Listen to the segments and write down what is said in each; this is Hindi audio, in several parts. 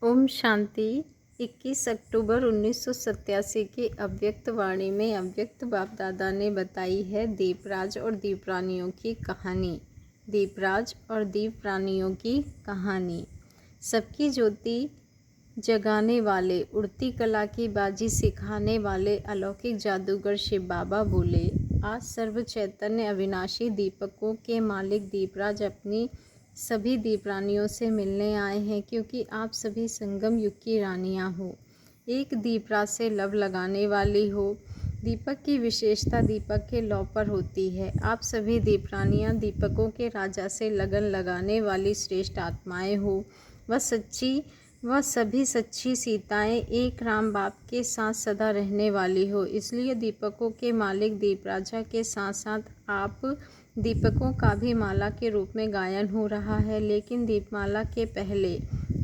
ओम शांति। 21 अक्टूबर 1987 की अव्यक्त वाणी में अव्यक्त बाप दादा ने बताई है दीपराज और दीपरानियों की कहानी। दीपराज और दीपरानियों की कहानी। सबकी ज्योति जगाने वाले, उड़ती कला की बाजी सिखाने वाले अलौकिक जादूगर शिव बाबा बोले, आज सर्व चैतन्य अविनाशी दीपकों के मालिक दीपराज अपनी सभी दीपरानियों से मिलने आए हैं, क्योंकि आप सभी संगम युग की रानियां हो, एक दीपराज से लव लगाने वाली हो। दीपक की विशेषता दीपक के लौ पर होती है। आप सभी दीपरानियां दीपकों के राजा से लगन लगाने वाली श्रेष्ठ आत्माएं हो। वह सभी सच्ची सीताएं एक राम बाप के साथ सदा रहने वाली हो। इसलिए दीपकों के मालिक दीपराजा के साथ साथ आप दीपकों का भी माला के रूप में गायन हो रहा है। लेकिन दीपमाला के पहले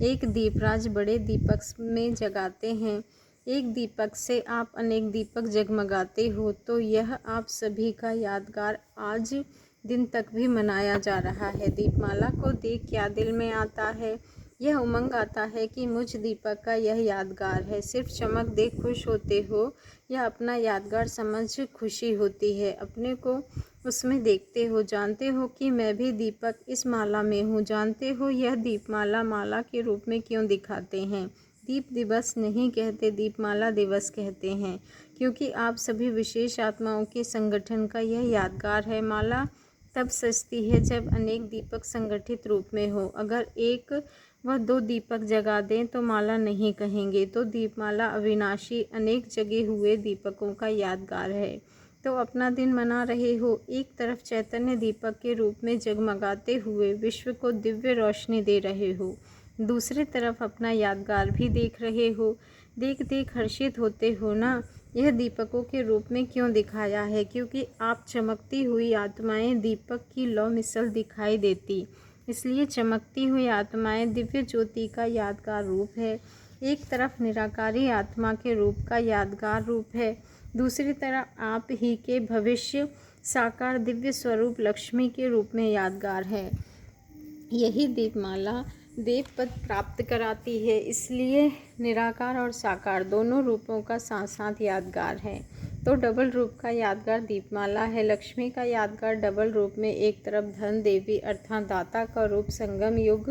एक दीपराज बड़े दीपक में जगाते हैं। एक दीपक से आप अनेक दीपक जगमगाते हो, तो यह आप सभी का यादगार आज दिन तक भी मनाया जा रहा है। दीपमाला को देख क्या दिल में आता है? यह उमंग आता है कि मुझ दीपक का यह यादगार है। सिर्फ चमक देख खुश होते हो या अपना यादगार समझ खुशी होती है? अपने को उसमें देखते हो, जानते हो कि मैं भी दीपक इस माला में हूँ। जानते हो यह दीपमाला माला के रूप में क्यों दिखाते हैं? दीप दिवस नहीं कहते, दीपमाला दिवस कहते हैं, क्योंकि आप सभी विशेष आत्माओं के संगठन का यह यादगार है। माला तब सजती है जब अनेक दीपक संगठित रूप में हो। अगर एक व दो दीपक जगा दें तो माला नहीं कहेंगे। तो दीपमाला अविनाशी अनेक जगे हुए दीपकों का यादगार है। तो अपना दिन मना रहे हो, एक तरफ चैतन्य दीपक के रूप में जगमगाते हुए विश्व को दिव्य रोशनी दे रहे हो, दूसरी तरफ अपना यादगार भी देख रहे हो। देख देख हर्षित होते हो ना? यह दीपकों के रूप में क्यों दिखाया है? क्योंकि आप चमकती हुई आत्माएं दीपक की लौ मिसल दिखाई देती, इसलिए चमकती हुई आत्माएं दिव्य ज्योति का यादगार रूप है। एक तरफ निराकारी आत्मा के रूप का यादगार रूप है, दूसरी तरफ आप ही के भविष्य साकार दिव्य स्वरूप लक्ष्मी के रूप में यादगार है। यही दीपमाला देव पद प्राप्त कराती है। इसलिए निराकार और साकार दोनों रूपों का साथ साथ यादगार है। तो डबल रूप का यादगार दीपमाला है। लक्ष्मी का यादगार डबल रूप में एक तरफ धन देवी अर्थात दाता का रूप संगम युग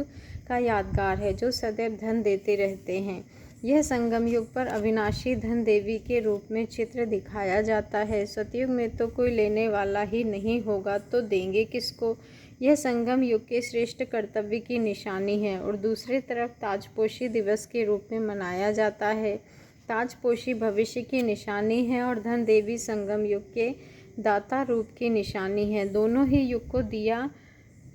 का यादगार है, जो सदैव धन देते रहते हैं। यह संगम युग पर अविनाशी धन देवी के रूप में चित्र दिखाया जाता है। सतयुग में तो कोई लेने वाला ही नहीं होगा, तो देंगे किसको? यह संगम युग के श्रेष्ठ कर्तव्य की निशानी है। और दूसरी तरफ ताजपोशी दिवस के रूप में मनाया जाता है। ताजपोशी भविष्य की निशानी है और धन देवी संगम युग के दाता रूप की निशानी है। दोनों ही युग को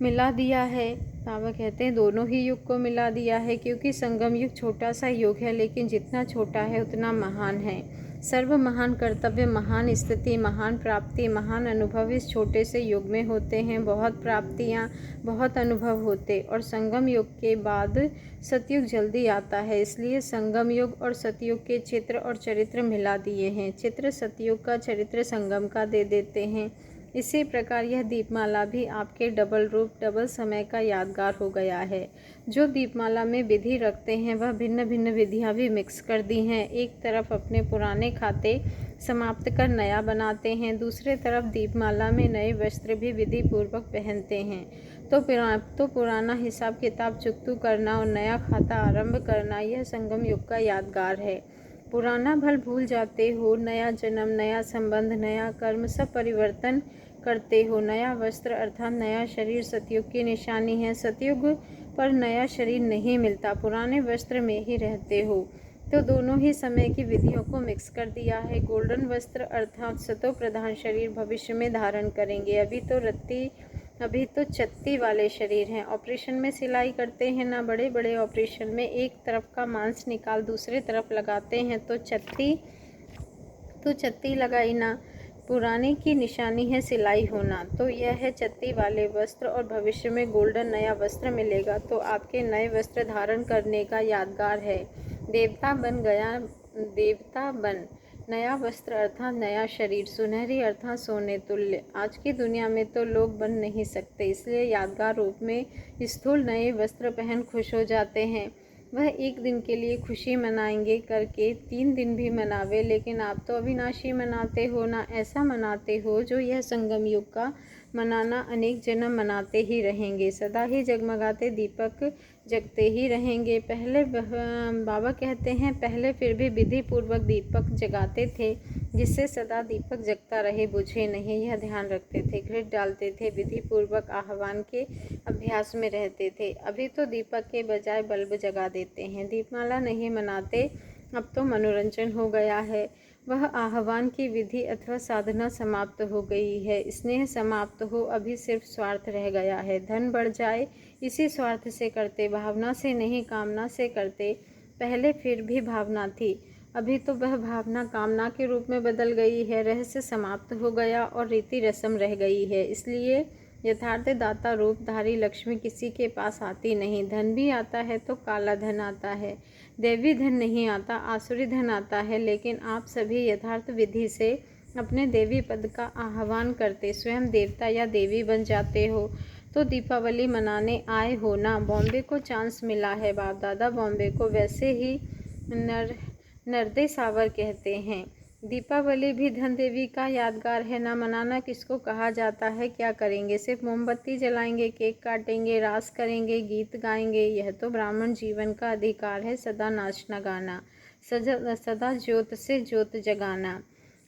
मिला दिया है। बाबा कहते हैं दोनों ही युग को मिला दिया है, क्योंकि संगम युग छोटा सा युग है, लेकिन जितना छोटा है उतना महान है। सर्व महान कर्तव्य, महान स्थिति, महान प्राप्ति, महान अनुभव इस छोटे से युग में होते हैं। बहुत प्राप्तियाँ, बहुत अनुभव होते। और संगम युग के बाद सतयुग जल्दी आता है, इसलिए संगम युग और सतयुग के चित्र और चरित्र मिला दिए हैं। चित्र सतयुग का, चरित्र संगम का दे देते हैं। इसी प्रकार यह दीपमाला भी आपके डबल रूप, डबल समय का यादगार हो गया है। जो दीपमाला में विधि रखते हैं वह भिन्न भिन्न विधियां भी मिक्स कर दी हैं। एक तरफ अपने पुराने खाते समाप्त कर नया बनाते हैं, दूसरे तरफ दीपमाला में नए वस्त्र भी विधि पूर्वक पहनते हैं। तो पुराना हिसाब किताब चुकतू करना और नया खाता आरंभ करना, यह संगम युग का यादगार है। पुराना भल भूल जाते हो, नया जन्म, नया संबंध, नया कर्म, सब परिवर्तन करते हो। नया वस्त्र अर्थात नया शरीर सतयुग की निशानी है। सतयुग पर नया शरीर नहीं मिलता, पुराने वस्त्र में ही रहते हो। तो दोनों ही समय की विधियों को मिक्स कर दिया है। गोल्डन वस्त्र अर्थात सतो प्रधान शरीर भविष्य में धारण करेंगे। अभी तो चत्ती वाले शरीर हैं। ऑपरेशन में सिलाई करते हैं ना, बड़े बड़े ऑपरेशन में एक तरफ का मांस निकाल दूसरे तरफ लगाते हैं, तो चत्ती लगाई ना। पुराने की निशानी है सिलाई होना। तो यह है चत्ती वाले वस्त्र, और भविष्य में गोल्डन नया वस्त्र मिलेगा, तो आपके नए वस्त्र धारण करने का यादगार है। देवता बन नया वस्त्र अर्थात नया शरीर, सुनहरी अर्थात सोने तुल्य। आज की दुनिया में तो लोग बन नहीं सकते, इसलिए यादगार रूप में स्थूल नए वस्त्र पहन खुश हो जाते हैं। वह एक दिन के लिए खुशी मनाएंगे करके 3 दिन भी मनावे, लेकिन आप तो अविनाशी मनाते हो ना, ऐसा मनाते हो जो यह संगम युग का मनाना अनेक जन्म मनाते ही रहेंगे। सदा ही जगमगाते दीपक जगते ही रहेंगे। पहले बाबा कहते हैं पहले फिर भी विधि पूर्वक दीपक जगाते थे, जिससे सदा दीपक जगता रहे, बुझे नहीं, यह ध्यान रखते थे। घृत डालते थे, विधि पूर्वक आह्वान के अभ्यास में रहते थे। अभी तो दीपक के बजाय बल्ब जगा देते हैं। दीपमाला नहीं मनाते, अब तो मनोरंजन हो गया है। वह आह्वान की विधि अथवा साधना समाप्त हो गई है। स्नेह समाप्त हो, अभी सिर्फ स्वार्थ रह गया है। धन बढ़ जाए, इसी स्वार्थ से करते, भावना से नहीं, कामना से करते। पहले फिर भी भावना थी, अभी तो वह भावना कामना के रूप में बदल गई है। रहस्य समाप्त हो गया और रीति रस्म रह गई है। इसलिए यथार्थ दाता रूपधारी लक्ष्मी किसी के पास आती नहीं। धन भी आता है तो काला धन आता है, देवी धन नहीं आता, आसुरी धन आता है। लेकिन आप सभी यथार्थ विधि से अपने देवी पद का आह्वान करते स्वयं देवता या देवी बन जाते हो। तो दीपावली मनाने आए हो ना। बॉम्बे को चांस मिला है, बाप दादा बॉम्बे को वैसे ही नर्दे सावर कहते हैं। दीपावली भी धन देवी का यादगार है ना। मनाना किसको कहा जाता है, क्या करेंगे? सिर्फ मोमबत्ती जलाएंगे, केक काटेंगे, रास करेंगे, गीत गाएंगे। यह तो ब्राह्मण जीवन का अधिकार है, सदा नाचना गाना, सदा ज्योत से ज्योत जगाना।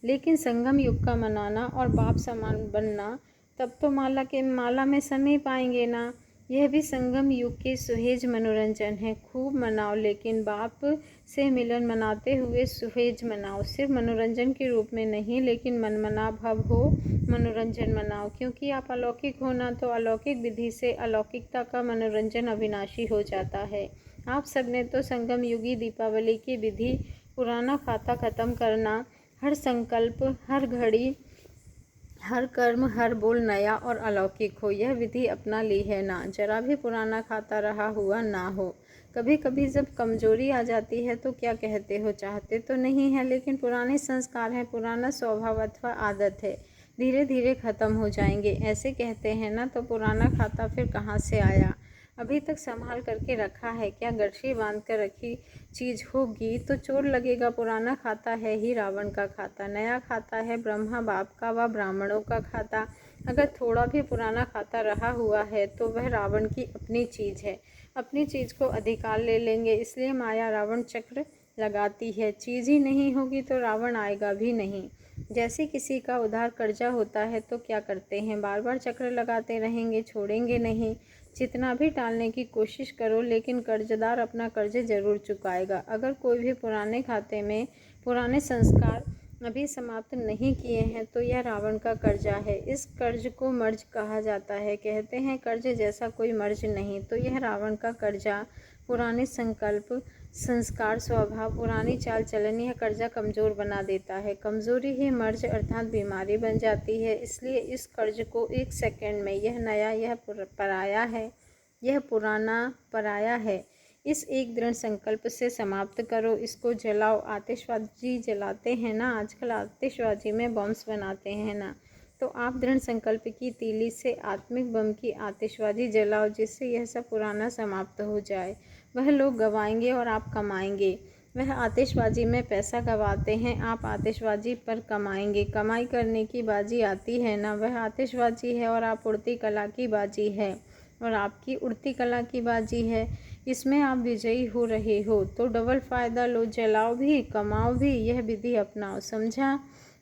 लेकिन संगम युग का मनाना और बाप समान बनना, तब तो माला में समय पाएंगे ना। यह भी संगम युग के सुहेज मनोरंजन है। खूब मनाओ, लेकिन बाप से मिलन मनाते हुए सुहेज मनाओ। सिर्फ मनोरंजन के रूप में नहीं, लेकिन मनमना भव हो मनोरंजन मनाओ। क्योंकि आप अलौकिक हो ना, तो अलौकिक विधि से अलौकिकता का मनोरंजन अविनाशी हो जाता है। आप सबने तो संगम युगी दीपावली की विधि पुराना खाता खत्म करना, हर संकल्प, हर घड़ी, हर कर्म, हर बोल नया और अलौकिक हो, यह विधि अपना ली है ना। जरा भी पुराना खाता रहा हुआ ना हो। कभी कभी जब कमजोरी आ जाती है तो क्या कहते हो, चाहते तो नहीं है, लेकिन पुराने संस्कार हैं, पुराना स्वभाव अथवा आदत है, धीरे धीरे खत्म हो जाएंगे, ऐसे कहते हैं ना। तो पुराना खाता फिर कहाँ से आया? अभी तक संभाल करके रखा है क्या? गठरी बांध कर रखी चीज होगी तो चोर लगेगा। पुराना खाता है ही रावण का खाता, नया खाता है ब्रह्मा बाप का व ब्राह्मणों का खाता। अगर थोड़ा भी पुराना खाता रहा हुआ है तो वह रावण की अपनी चीज है, अपनी चीज को अधिकार ले लेंगे। इसलिए माया रावण चक्र लगाती है। चीज ही नहीं होगी तो रावण आएगा भी नहीं। जैसे किसी का उधार कर्जा होता है तो क्या करते हैं, बार बार चक्र लगाते रहेंगे, छोड़ेंगे नहीं। जितना भी टालने की कोशिश करो, लेकिन कर्जदार अपना कर्ज जरूर चुकाएगा। अगर कोई भी पुराने खाते में पुराने संस्कार अभी समाप्त नहीं किए हैं तो यह रावण का कर्जा है। इस कर्ज को मर्ज कहा जाता है। कहते हैं कर्ज जैसा कोई मर्ज नहीं, तो यह रावण का कर्जा पुराने संकल्प, संस्कार, स्वभाव, पुरानी चाल चलन, यह कर्जा कमज़ोर बना देता है। कमज़ोरी ही मर्ज अर्थात बीमारी बन जाती है। इसलिए इस कर्ज को एक सेकंड में, यह नया, यह पराया है, यह पुराना पराया है, इस एक दृढ़ संकल्प से समाप्त करो। इसको जलाओ। आतिशबाजी जलाते हैं ना, आजकल आतिशबाजी में बम्स बनाते हैं ना, तो आप दृढ़ संकल्प की तीली से आत्मिक बम की आतिशबाजी जलाओ, जिससे यह सब पुराना समाप्त हो जाए। वह लोग गवाएंगे और आप कमाएंगे। वह आतिशबाजी में पैसा गवाते हैं, आप आतिशबाजी पर कमाएंगे। कमाई करने की बाजी आती है ना, वह आतिशबाजी है और आप उड़ती कला की बाजी है, और आपकी उड़ती कला की बाजी है। इसमें आप विजयी हो रहे हो तो डबल फ़ायदा लो, जलाओ भी कमाओ भी। यह विधि अपनाओ, समझा?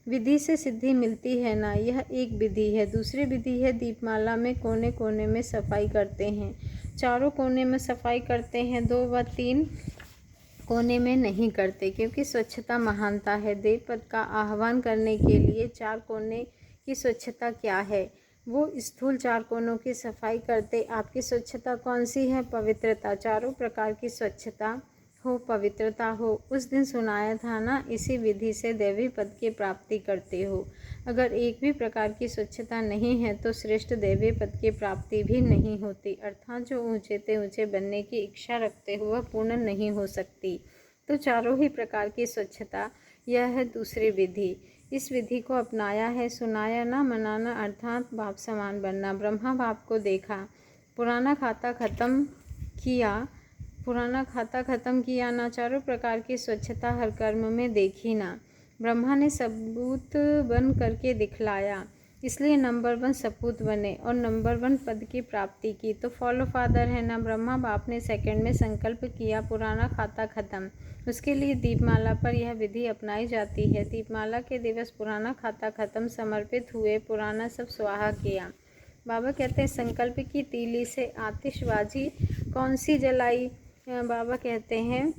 विधि से सिद्धि मिलती है ना, यह एक विधि है। दूसरी विधि है दीपमाला में कोने कोने में सफाई करते हैं। चारों कोने में सफाई करते हैं, 2 व 3 कोने में नहीं करते, क्योंकि स्वच्छता महानता है। देवपद का आह्वान करने के लिए 4 कोने की स्वच्छता क्या है? वो स्थूल 4 कोनों की सफाई करते। आपकी स्वच्छता कौन सी है? पवित्रता। चारों प्रकार की स्वच्छता हो, पवित्रता हो। उस दिन सुनाया था ना, इसी विधि से देवी पद की प्राप्ति करते हो। अगर एक भी प्रकार की स्वच्छता नहीं है तो श्रेष्ठ देवी पद की प्राप्ति भी नहीं होती, अर्थात जो ऊंचे से ऊंचे बनने की इच्छा रखते हो वह पूर्ण नहीं हो सकती। तो चारों ही प्रकार की स्वच्छता, यह है दूसरी विधि। इस विधि को अपनाया है, सुनाया ना। मनाना अर्थात बाप समान बनना। ब्रह्मा बाप को देखा, पुराना खाता खत्म किया, पुराना खाता खत्म किया ना, चारों प्रकार की स्वच्छता हर कर्म में देखी ना। ब्रह्मा ने सबूत बन करके दिखलाया, इसलिए नंबर 1 सपूत बने और नंबर 1 पद की प्राप्ति की। तो फॉलो फादर है ना। ब्रह्मा बाप ने सेकंड में संकल्प किया, पुराना खाता खत्म। उसके लिए दीपमाला पर यह विधि अपनाई जाती है। दीपमाला के दिवस पुराना खाता खत्म समर्पित हुए, पुराना सब स्वाहा किया। बाबा कहते हैं संकल्प की तीली से आतिशबाजी कौन सी जलाई? बाबा कहते हैं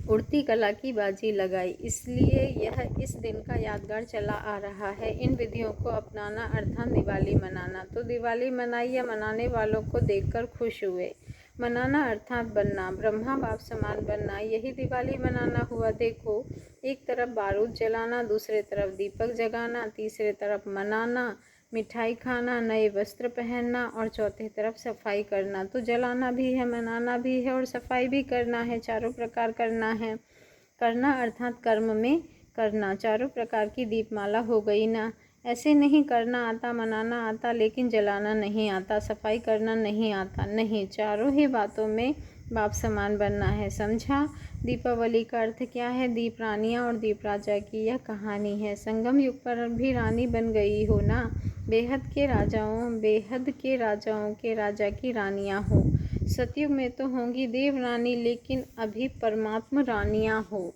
उड़ती कला की बाजी लगाई। इसलिए यह इस दिन का यादगार चला आ रहा है। इन विधियों को अपनाना अर्थात दिवाली मनाना। तो दिवाली मनाई या मनाने वालों को देखकर खुश हुए। मनाना अर्थात बनना, ब्रह्मा बाप समान बनना, यही दिवाली मनाना हुआ। देखो, एक तरफ बारूद जलाना, दूसरे तरफ दीपक जगाना, तीसरे तरफ मनाना, मिठाई खाना, नए वस्त्र पहनना और चौथे तरफ सफाई करना। तो जलाना भी है, मनाना भी है और सफाई भी करना है। चारों प्रकार करना है। करना अर्थात कर्म में करना। चारों प्रकार की दीपमाला हो गई ना। ऐसे नहीं करना आता, मनाना आता लेकिन जलाना नहीं आता, सफाई करना नहीं आता। नहीं, चारों ही बातों में बाप समान बनना है। समझा? दीपावली का अर्थ क्या है? दीप रानियाँ और दीप राजा की यह कहानी है। संगम युग पर भी रानी बन गई हो ना। बेहद के राजाओं के राजा की रानियाँ हो। सतयुग में तो होंगी देव रानी, लेकिन अभी परमात्मा रानियाँ हो।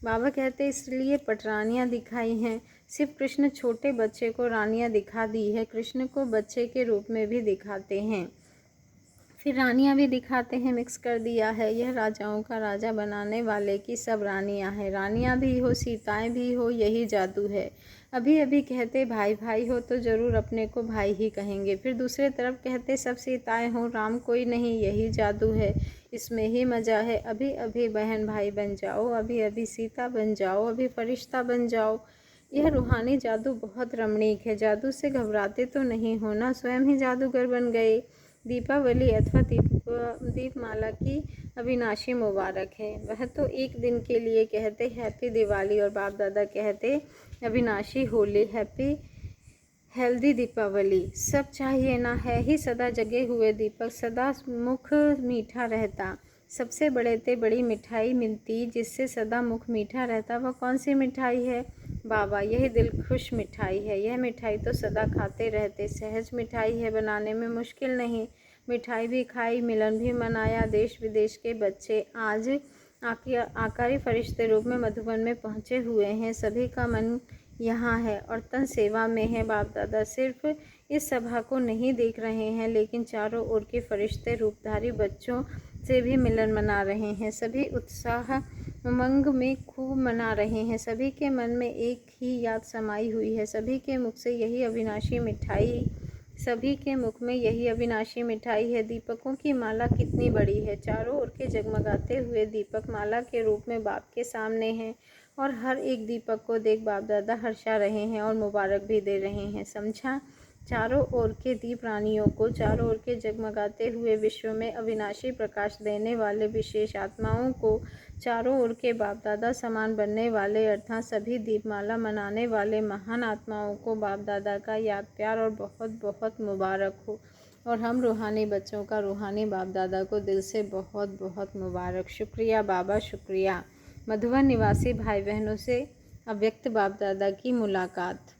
बाबा कहते इसलिए पटरानियाँ दिखाई हैं। सिर्फ कृष्ण छोटे बच्चे को रानियाँ दिखा दी है, कृष्ण को बच्चे के रूप में भी दिखाते हैं, फिर रानियाँ भी दिखाते हैं, मिक्स कर दिया है। यह राजाओं का राजा बनाने वाले की सब रानियाँ हैं। रानियाँ भी हो, सीताएँ भी हो, यही जादू है। अभी अभी कहते भाई भाई हो तो ज़रूर अपने को भाई ही कहेंगे, फिर दूसरे तरफ कहते सब सीताएँ हो, राम कोई नहीं, यही जादू है, इसमें ही मज़ा है। अभी अभी बहन भाई बन जाओ, अभी अभी सीता बन जाओ, अभी फरिश्ता बन जाओ। यह रूहानी जादू बहुत रमणीक है। जादू से घबराते तो नहीं होना, स्वयं ही जादूगर बन गए। दीपावली अथवा दीपमाला की अविनाशी मुबारक है। वह तो एक दिन के लिए कहते हैप्पी दिवाली और बाप दादा कहते अविनाशी होली, हैप्पी हेल्दी दीपावली। सब चाहिए ना, है ही सदा जगे हुए दीपक, सदा मुख मीठा रहता। सबसे बड़े ते बड़ी मिठाई मिलती जिससे सदा मुख मीठा रहता, वह कौन सी मिठाई है? बाबा, यही दिल खुश मिठाई है। यह मिठाई तो सदा खाते रहते, सहज मिठाई है, बनाने में मुश्किल नहीं। मिठाई भी खाई, मिलन भी मनाया। देश विदेश के बच्चे आज आकारी फरिश्ते रूप में मधुबन में पहुँचे हुए हैं। सभी का मन यहाँ है और तन सेवा में है। बाप दादा सिर्फ इस सभा को नहीं देख रहे हैं, लेकिन चारों ओर के फरिश्ते रूपधारी बच्चों से भी मिलन मना रहे हैं। सभी उत्साह उमंग में खूब मना रहे हैं। सभी के मन में एक ही याद समाई हुई है, सभी के मुख से यही अविनाशी मिठाई, सभी के मुख में यही अविनाशी मिठाई है। दीपकों की माला कितनी बड़ी है, चारों ओर के जगमगाते हुए दीपक माला के रूप में बाप के सामने हैं और हर एक दीपक को देख बाप दादा हर्षा रहे हैं और मुबारक भी दे रहे हैं। समझा? चारों ओर के दीप रानियों को, चारों ओर के जगमगाते हुए विश्व में अविनाशी प्रकाश देने वाले विशेष आत्माओं को, चारों ओर के बाप दादा समान बनने वाले अर्थात सभी दीपमाला मनाने वाले महान आत्माओं को बाप दादा का याद प्यार और बहुत बहुत मुबारक हो। और हम रूहानी बच्चों का रूहानी बाप दादा को दिल से बहुत बहुत मुबारक। शुक्रिया बाबा, शुक्रिया। मधुबन निवासी भाई बहनों से अव्यक्त बाप दादा की मुलाकात।